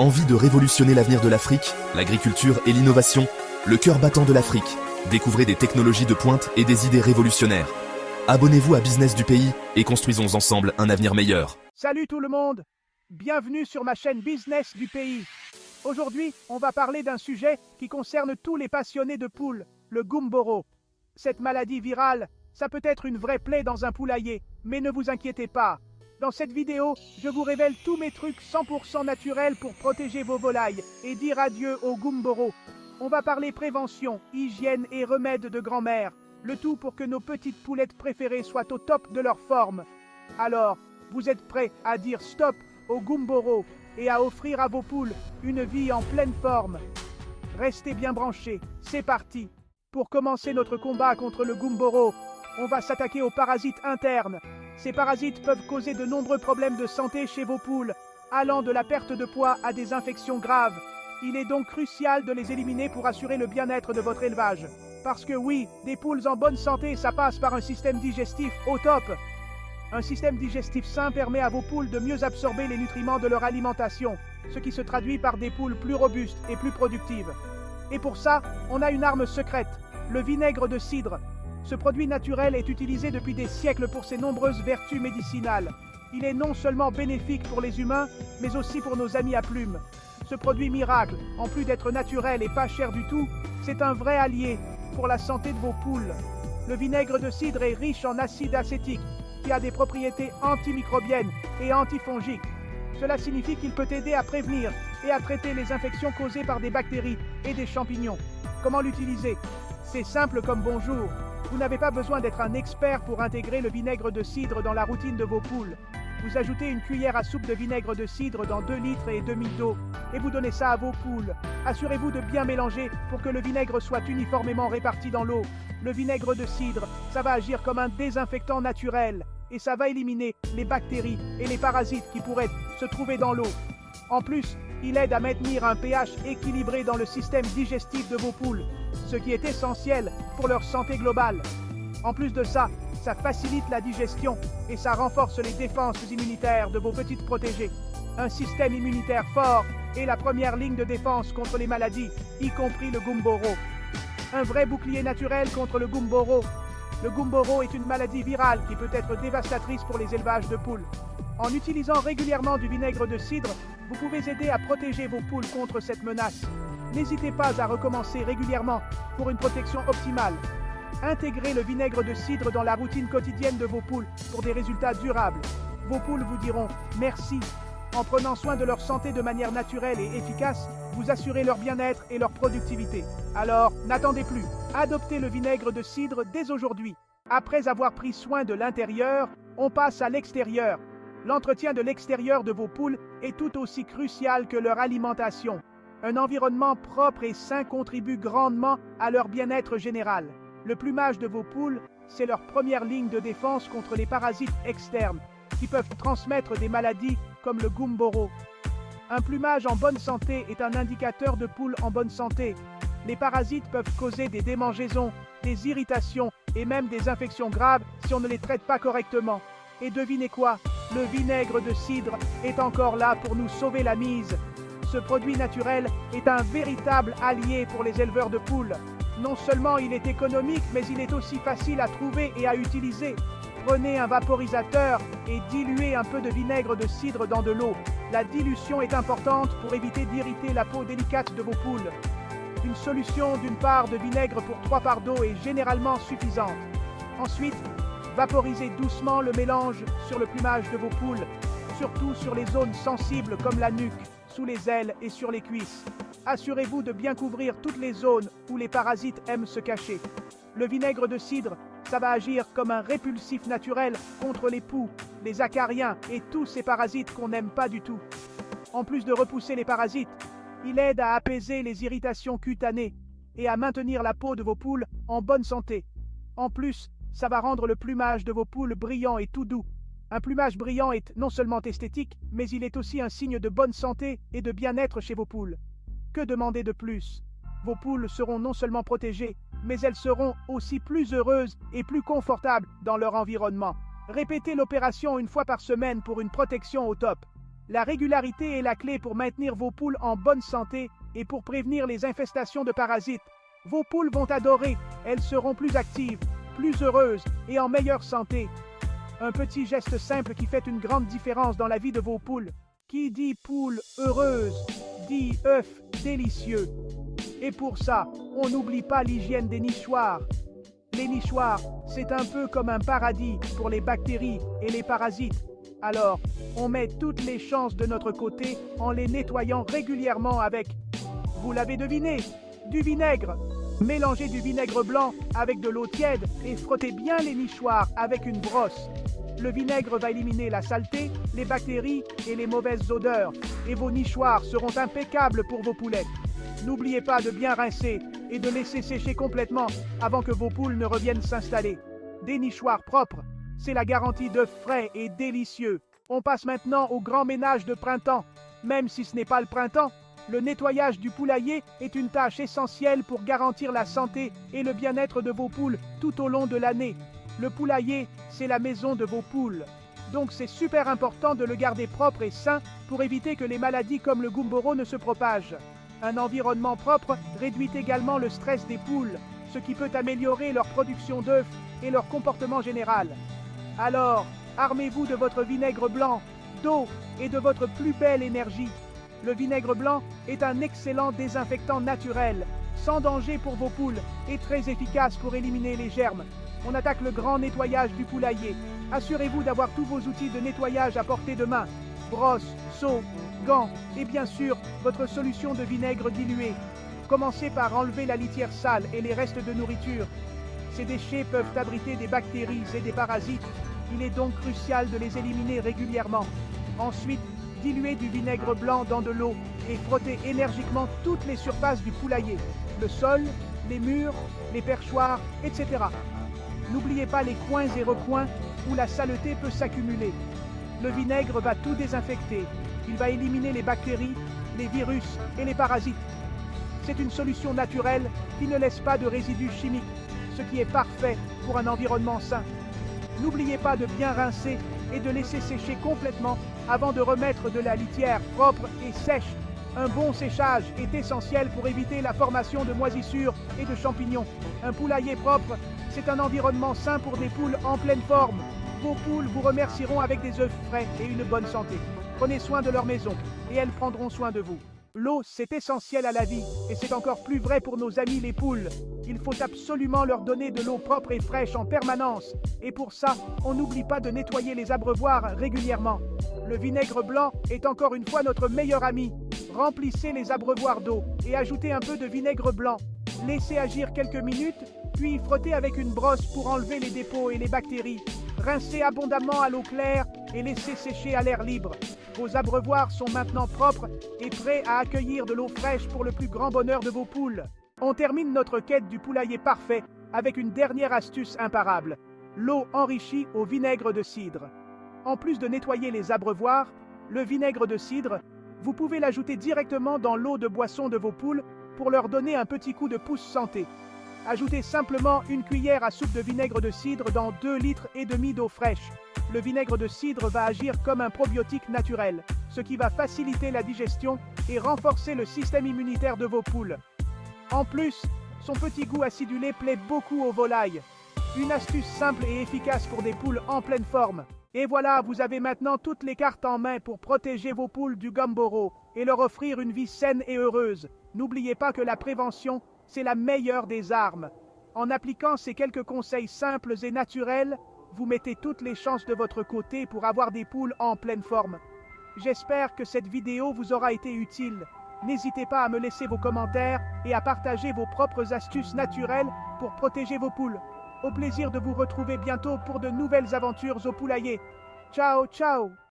Envie de révolutionner l'avenir de l'Afrique, l'agriculture et l'innovation, le cœur battant de l'Afrique. Découvrez des technologies de pointe et des idées révolutionnaires. Abonnez-vous à Business du pays et construisons ensemble un avenir meilleur. Salut tout le monde, bienvenue sur ma chaîne Business du pays. Aujourd'hui, on va parler d'un sujet qui concerne tous les passionnés de poules, le gumboro. Cette maladie virale, ça peut être une vraie plaie dans un poulailler, mais ne vous inquiétez pas. Dans cette vidéo, je vous révèle tous mes trucs 100% naturels pour protéger vos volailles et dire adieu au gumboro. On va parler prévention, hygiène et remèdes de grand-mère, le tout pour que nos petites poulettes préférées soient au top de leur forme. Alors, vous êtes prêts à dire stop au gumboro et à offrir à vos poules une vie en pleine forme? Restez bien branchés, c'est parti. Pour commencer notre combat contre le gumboro, on va s'attaquer aux parasites internes. Ces parasites peuvent causer de nombreux problèmes de santé chez vos poules, allant de la perte de poids à des infections graves. Il est donc crucial de les éliminer pour assurer le bien-être de votre élevage. Parce que oui, des poules en bonne santé, ça passe par un système digestif au top. Un système digestif sain permet à vos poules de mieux absorber les nutriments de leur alimentation, ce qui se traduit par des poules plus robustes et plus productives. Et pour ça, on a une arme secrète, le vinaigre de cidre. Ce produit naturel est utilisé depuis des siècles pour ses nombreuses vertus médicinales. Il est non seulement bénéfique pour les humains, mais aussi pour nos amis à plumes. Ce produit miracle, en plus d'être naturel et pas cher du tout, c'est un vrai allié pour la santé de vos poules. Le vinaigre de cidre est riche en acide acétique, qui a des propriétés antimicrobiennes et antifongiques. Cela signifie qu'il peut aider à prévenir et à traiter les infections causées par des bactéries et des champignons. Comment l'utiliser? C'est simple comme bonjour. Vous n'avez pas besoin d'être un expert pour intégrer le vinaigre de cidre dans la routine de vos poules. Vous ajoutez une cuillère à soupe de vinaigre de cidre dans 2 litres et demi d'eau et vous donnez ça à vos poules. Assurez-vous de bien mélanger pour que le vinaigre soit uniformément réparti dans l'eau. Le vinaigre de cidre, ça va agir comme un désinfectant naturel et ça va éliminer les bactéries et les parasites qui pourraient se trouver dans l'eau. En plus, il aide à maintenir un pH équilibré dans le système digestif de vos poules, ce qui est essentiel pour leur santé globale. En plus de ça, ça facilite la digestion et ça renforce les défenses immunitaires de vos petites protégées. Un système immunitaire fort est la première ligne de défense contre les maladies, y compris le gumboro. Un vrai bouclier naturel contre le gumboro. Le gumboro est une maladie virale qui peut être dévastatrice pour les élevages de poules. En utilisant régulièrement du vinaigre de cidre, vous pouvez aider à protéger vos poules contre cette menace. N'hésitez pas à recommencer régulièrement pour une protection optimale. Intégrez le vinaigre de cidre dans la routine quotidienne de vos poules pour des résultats durables. Vos poules vous diront merci. En prenant soin de leur santé de manière naturelle et efficace, vous assurez leur bien-être et leur productivité. Alors, n'attendez plus. Adoptez le vinaigre de cidre dès aujourd'hui. Après avoir pris soin de l'intérieur, on passe à l'extérieur. L'entretien de l'extérieur de vos poules est tout aussi crucial que leur alimentation. Un environnement propre et sain contribue grandement à leur bien-être général. Le plumage de vos poules, c'est leur première ligne de défense contre les parasites externes, qui peuvent transmettre des maladies comme le gumboro. Un plumage en bonne santé est un indicateur de poules en bonne santé. Les parasites peuvent causer des démangeaisons, des irritations et même des infections graves si on ne les traite pas correctement. Et devinez quoi? Le vinaigre de cidre est encore là pour nous sauver la mise. Ce produit naturel est un véritable allié pour les éleveurs de poules. Non seulement il est économique, mais il est aussi facile à trouver et à utiliser. Prenez un vaporisateur et diluez un peu de vinaigre de cidre dans de l'eau. La dilution est importante pour éviter d'irriter la peau délicate de vos poules. Une solution d'une part de vinaigre pour 3 parts d'eau est généralement suffisante. Ensuite, vaporisez doucement le mélange sur le plumage de vos poules, surtout sur les zones sensibles comme la nuque, sous les ailes et sur les cuisses. Assurez-vous de bien couvrir toutes les zones où les parasites aiment se cacher. Le vinaigre de cidre, ça va agir comme un répulsif naturel contre les poux, les acariens et tous ces parasites qu'on n'aime pas du tout. En plus de repousser les parasites, il aide à apaiser les irritations cutanées et à maintenir la peau de vos poules en bonne santé. En plus, ça va rendre le plumage de vos poules brillant et tout doux. Un plumage brillant est non seulement esthétique, mais il est aussi un signe de bonne santé et de bien-être chez vos poules. Que demander de plus? Vos poules seront non seulement protégées, mais elles seront aussi plus heureuses et plus confortables dans leur environnement. Répétez l'opération une fois par semaine pour une protection au top. La régularité est la clé pour maintenir vos poules en bonne santé et pour prévenir les infestations de parasites. Vos poules vont adorer, elles seront plus actives, plus heureuses et en meilleure santé. Un petit geste simple qui fait une grande différence dans la vie de vos poules. Qui dit poule heureuse, dit œuf délicieux. Et pour ça, on n'oublie pas l'hygiène des nichoirs. Les nichoirs, c'est un peu comme un paradis pour les bactéries et les parasites. Alors, on met toutes les chances de notre côté en les nettoyant régulièrement avec, vous l'avez deviné, du vinaigre. Mélangez du vinaigre blanc avec de l'eau tiède et frottez bien les nichoirs avec une brosse. Le vinaigre va éliminer la saleté, les bactéries et les mauvaises odeurs, et vos nichoirs seront impeccables pour vos poulets. N'oubliez pas de bien rincer et de laisser sécher complètement avant que vos poules ne reviennent s'installer. Des nichoirs propres, c'est la garantie d'œufs frais et délicieux. On passe maintenant au grand ménage de printemps. Même si ce n'est pas le printemps, le nettoyage du poulailler est une tâche essentielle pour garantir la santé et le bien-être de vos poules tout au long de l'année. Le poulailler, c'est la maison de vos poules. Donc c'est super important de le garder propre et sain pour éviter que les maladies comme le gumboro ne se propagent. Un environnement propre réduit également le stress des poules, ce qui peut améliorer leur production d'œufs et leur comportement général. Alors, armez-vous de votre vinaigre blanc, d'eau et de votre plus belle énergie. Le vinaigre blanc est un excellent désinfectant naturel, sans danger pour vos poules et très efficace pour éliminer les germes. On attaque le grand nettoyage du poulailler. Assurez-vous d'avoir tous vos outils de nettoyage à portée de main. Brosse, seau, gants et bien sûr votre solution de vinaigre dilué. Commencez par enlever la litière sale et les restes de nourriture. Ces déchets peuvent abriter des bactéries et des parasites. Il est donc crucial de les éliminer régulièrement. Ensuite, diluez du vinaigre blanc dans de l'eau et frottez énergiquement toutes les surfaces du poulailler, le sol, les murs, les perchoirs, etc. N'oubliez pas les coins et recoins où la saleté peut s'accumuler. Le vinaigre va tout désinfecter. Il va éliminer les bactéries, les virus et les parasites. C'est une solution naturelle qui ne laisse pas de résidus chimiques, ce qui est parfait pour un environnement sain. N'oubliez pas de bien rincer et de laisser sécher complètement avant de remettre de la litière propre et sèche. Un bon séchage est essentiel pour éviter la formation de moisissures et de champignons. Un poulailler propre, c'est un environnement sain pour des poules en pleine forme. Vos poules vous remercieront avec des œufs frais et une bonne santé. Prenez soin de leur maison et elles prendront soin de vous. L'eau, c'est essentiel à la vie et c'est encore plus vrai pour nos amis les poules. Il faut absolument leur donner de l'eau propre et fraîche en permanence. Et pour ça, on n'oublie pas de nettoyer les abreuvoirs régulièrement. Le vinaigre blanc est encore une fois notre meilleur ami. Remplissez les abreuvoirs d'eau et ajoutez un peu de vinaigre blanc. Laissez agir quelques minutes, puis frottez avec une brosse pour enlever les dépôts et les bactéries. Rincez abondamment à l'eau claire et laissez sécher à l'air libre. Vos abreuvoirs sont maintenant propres et prêts à accueillir de l'eau fraîche pour le plus grand bonheur de vos poules. On termine notre quête du poulailler parfait avec une dernière astuce imparable, l'eau enrichie au vinaigre de cidre. En plus de nettoyer les abreuvoirs, le vinaigre de cidre, vous pouvez l'ajouter directement dans l'eau de boisson de vos poules pour leur donner un petit coup de pouce santé. Ajoutez simplement une cuillère à soupe de vinaigre de cidre dans 2,5 litres d'eau fraîche. Le vinaigre de cidre va agir comme un probiotique naturel, ce qui va faciliter la digestion et renforcer le système immunitaire de vos poules. En plus, son petit goût acidulé plaît beaucoup aux volailles. Une astuce simple et efficace pour des poules en pleine forme. Et voilà, vous avez maintenant toutes les cartes en main pour protéger vos poules du gumboro et leur offrir une vie saine et heureuse. N'oubliez pas que la prévention, c'est la meilleure des armes. En appliquant ces quelques conseils simples et naturels, vous mettez toutes les chances de votre côté pour avoir des poules en pleine forme. J'espère que cette vidéo vous aura été utile. N'hésitez pas à me laisser vos commentaires et à partager vos propres astuces naturelles pour protéger vos poules. Au plaisir de vous retrouver bientôt pour de nouvelles aventures au poulailler. Ciao, ciao!